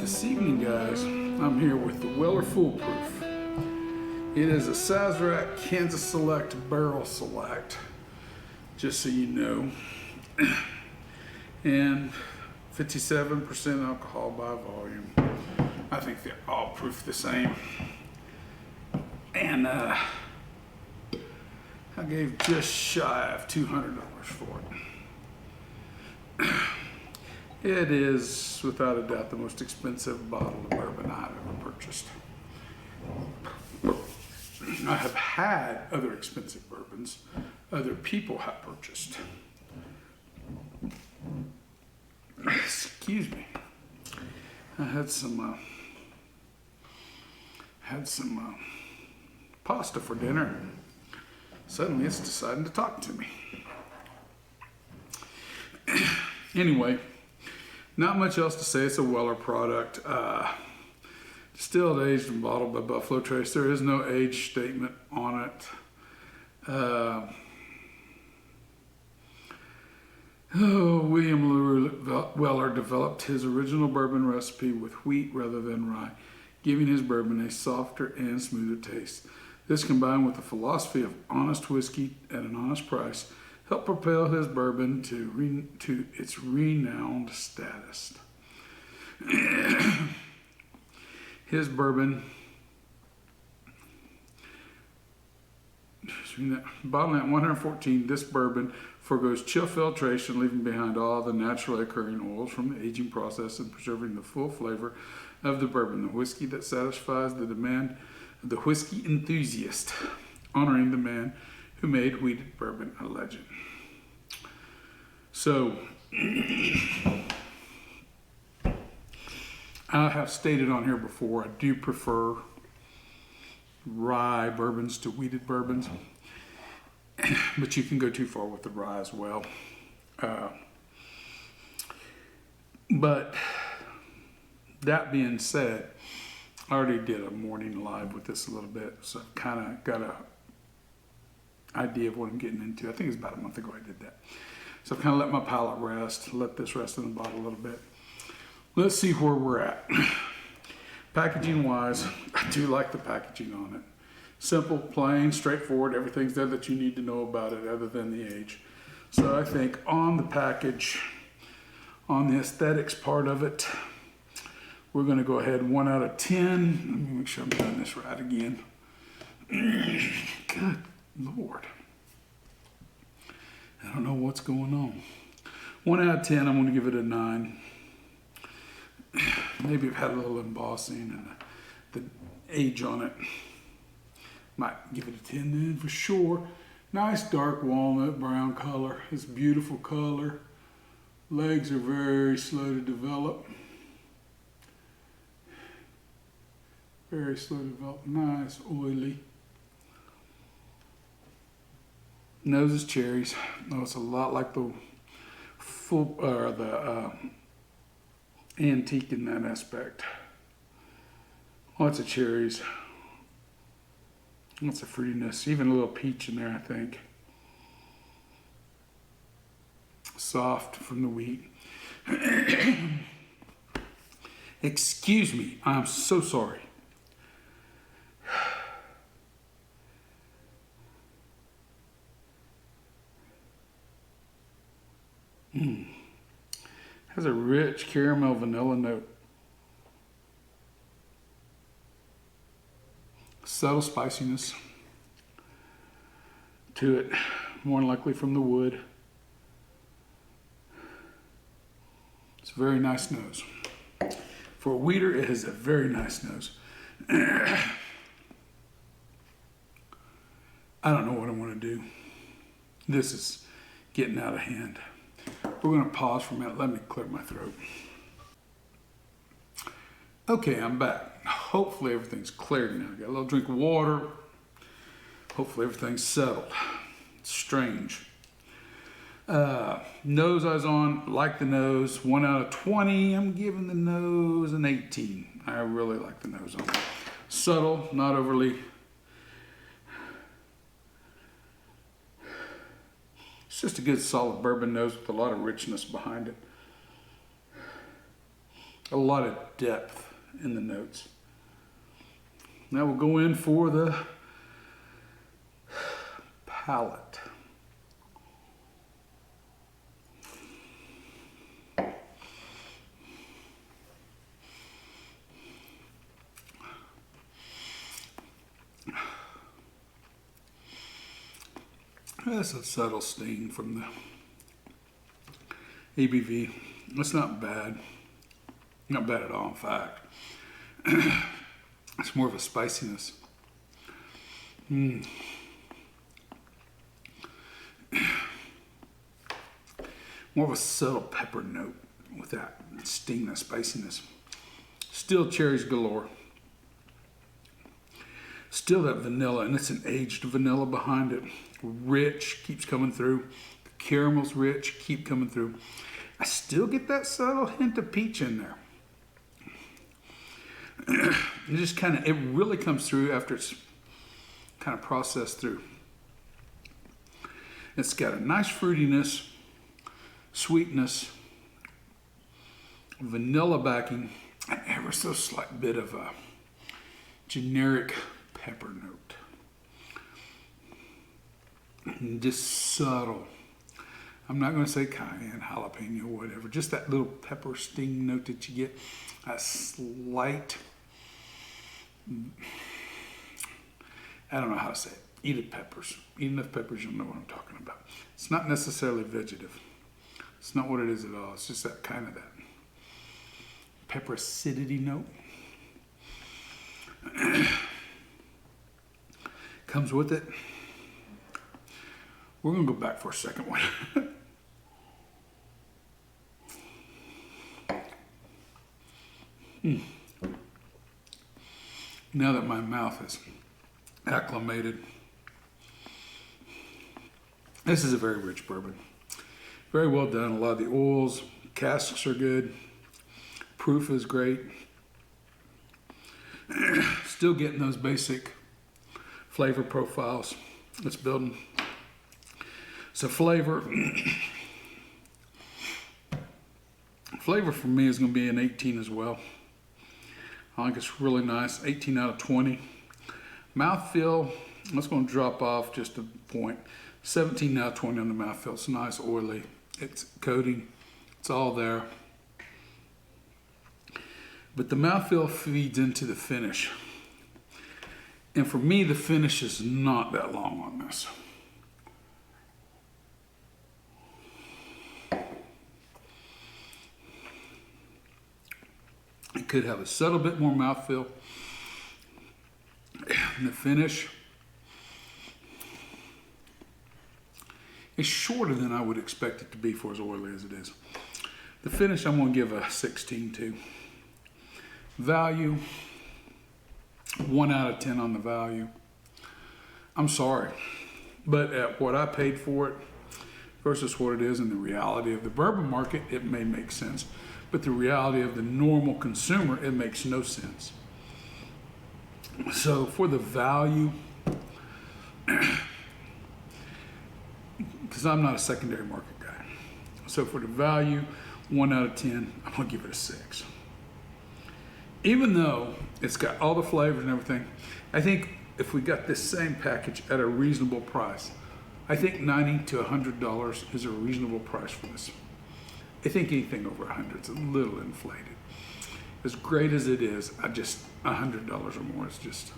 This evening, guys, I'm here with the Weller Foolproof. It is a Sazerac Kansas Select Barrel Select, just so you know, and 57% alcohol by volume. I think they're all proof the same. And I gave just shy of $200 for it. It is, without a doubt, the most expensive bottle of bourbon I've ever purchased. I have had other expensive bourbons other people have purchased. Excuse me. I had some pasta for dinner. Suddenly it's deciding to talk to me. Anyway, not much else to say. It's a Weller product. Distilled, aged, and bottled by Buffalo Trace. There is no age statement on it. William Weller developed his original bourbon recipe with wheat rather than rye, giving his bourbon a softer and smoother taste. This, combined with the philosophy of honest whiskey at an honest price, helped propel his bourbon to its renowned status. His bourbon, bottling at 114, this bourbon forgoes chill filtration, leaving behind all the naturally occurring oils from the aging process and preserving the full flavor of the bourbon, the whiskey that satisfies the demand of the whiskey enthusiast, honoring the man who made wheated bourbon a legend. So, I have stated on here before, I do prefer rye bourbons to wheated bourbons, but you can go too far with the rye as well. But that being said, I already did a morning live with this a little bit, so I've kind of got a idea of what I'm getting into. I think it's about a month ago I did that. So I've kind of let my palate rest, let this rest in the bottle a little bit. Let's see where we're at. Packaging wise, I do like the packaging on it. Simple, plain, straightforward, everything's there that you need to know about it other than the age. So I think on the package, on the aesthetics part of it, we're gonna go ahead 1 out of 10. Let me make sure I'm doing this right again. Good Lord. I don't know what's going on. 1 out of 10, I'm gonna give it a 9. Maybe I've had a little embossing and the age on it. Might give it a 10 then for sure. Nice dark walnut brown color. It's a beautiful color. Legs are very slow to develop. Very slow to develop. Nice, oily. Nose is cherries. Oh, it's a lot like the full antique in that aspect. Lots of cherries. Lots of fruitiness. Even a little peach in there, I think. Soft from the wheat. Excuse me. I'm so sorry. Has a rich caramel vanilla note. Subtle spiciness to it, more than likely from the wood. It's a very nice nose. For a wheater, it has a very nice nose. I don't know what I want to do. This is getting out of hand. We're going to pause for a minute. Let me clear my throat. Okay, I'm back. Hopefully everything's cleared now. Got a little drink of water. Hopefully everything's settled. It's strange. Nose I was on, like the nose. 1 out of 20. I'm giving the nose an 18. I really like the nose on it. Subtle, not overly. It's just a good solid bourbon nose with a lot of richness behind it. A lot of depth in the notes. Now we'll go in for the palate. That's a subtle sting from the ABV. That's not bad. Not bad at all, in fact. It's more of a spiciness. More of a subtle pepper note with that sting, that spiciness. Still cherries galore. Still that vanilla, and it's an aged vanilla behind it. Rich, keeps coming through. The caramel's rich, keep coming through. I still get that subtle hint of peach in there. It just it really comes through after it's kind of processed through. It's got a nice fruitiness, sweetness, vanilla backing, an ever so slight bit of a generic pepper note. And just subtle. I'm not going to say cayenne, jalapeno, whatever. Just that little pepper sting note that you get. A slight, I don't know how to say it. Eat it peppers. Eat enough peppers, you'll know what I'm talking about. It's not necessarily vegetative. It's not what it is at all. It's just that kind of that pepper acidity note. Comes with it. We're going to go back for a second one. Now that my mouth is acclimated, this is a very rich bourbon. Very well done. A lot of the oils, casks are good. Proof is great. Still getting those basic flavor profiles. It's building. So flavor for me is going to be an 18 as well. I think it's really nice. 18 out of 20. Mouthfeel, that's going to drop off just a point. 17 out of 20 on the mouthfeel. It's nice, oily. It's coating. It's all there. But the mouthfeel feeds into the finish. And for me, the finish is not that long on this. It could have a subtle bit more mouthfeel. And the finish is shorter than I would expect it to be for as oily as it is. The finish I'm going to give a 16 to. Value, 1 out of 10 on the value. I'm sorry, but at what I paid for it versus what it is in the reality of the bourbon market, it may make sense. But the reality of the normal consumer, it makes no sense. So for the value, because I'm not a secondary market guy. So for the value, 1 out of 10, I'm going to give it a 6. Even though it's got all the flavors and everything, I think if we got this same package at a reasonable price, I think $90 to $100 is a reasonable price for this. I think anything over 100 is a little inflated. As great as it is, I just $100 or more is just,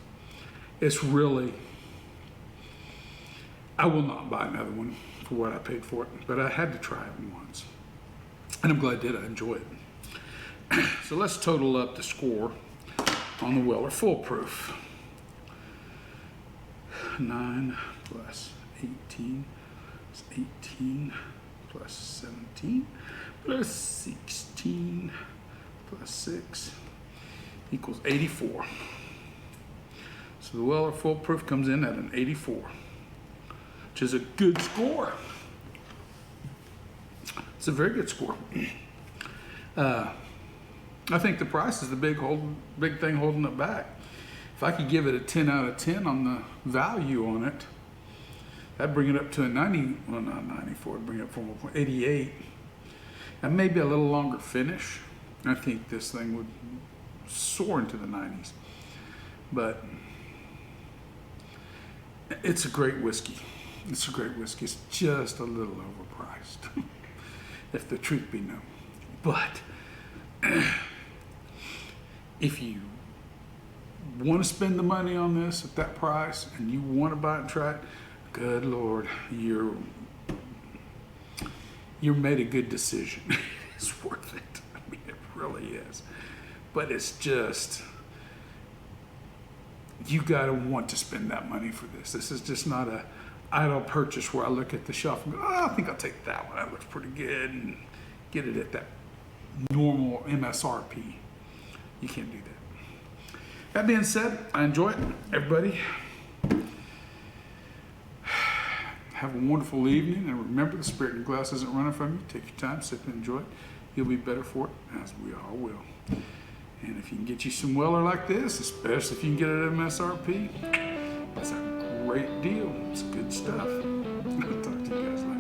it's really, I will not buy another one for what I paid for it, but I had to try it once. And I'm glad I did, I enjoy it. So let's total up the score on the Weller Foolproof. 9 plus 18 is 18 plus 17 plus 16 plus 6 equals 84. So the Weller Foolproof comes in at an 84, which is a good score. It's a very good score. I think the price is the big thing holding it back. If I could give it a 10 out of 10 on the value on it, that'd bring it up to a 90, well not 94, it'd bring it up from 1.88. And maybe a little longer finish. I think this thing would soar into the 90s. But it's a great whiskey. It's a great whiskey. It's just a little overpriced, if the truth be known. But if you want to spend the money on this at that price and you want to buy it and try it, good Lord, you're made a good decision. It's worth it. I mean, it really is. But it's just, you got to want to spend that money for this. This is just not a idle purchase where I look at the shelf and go, oh, I think I'll take that one. That looks pretty good, and get it at that normal MSRP. You can't do that. That being said, I enjoy it. Everybody, have a wonderful evening, and remember, the spirit in the glass isn't running from you. Take your time, sip and enjoy it. You'll be better for it, as we all will. And if you can get you some Weller like this, especially if you can get it at MSRP, that's a great deal. It's good stuff. I'll talk to you guys later.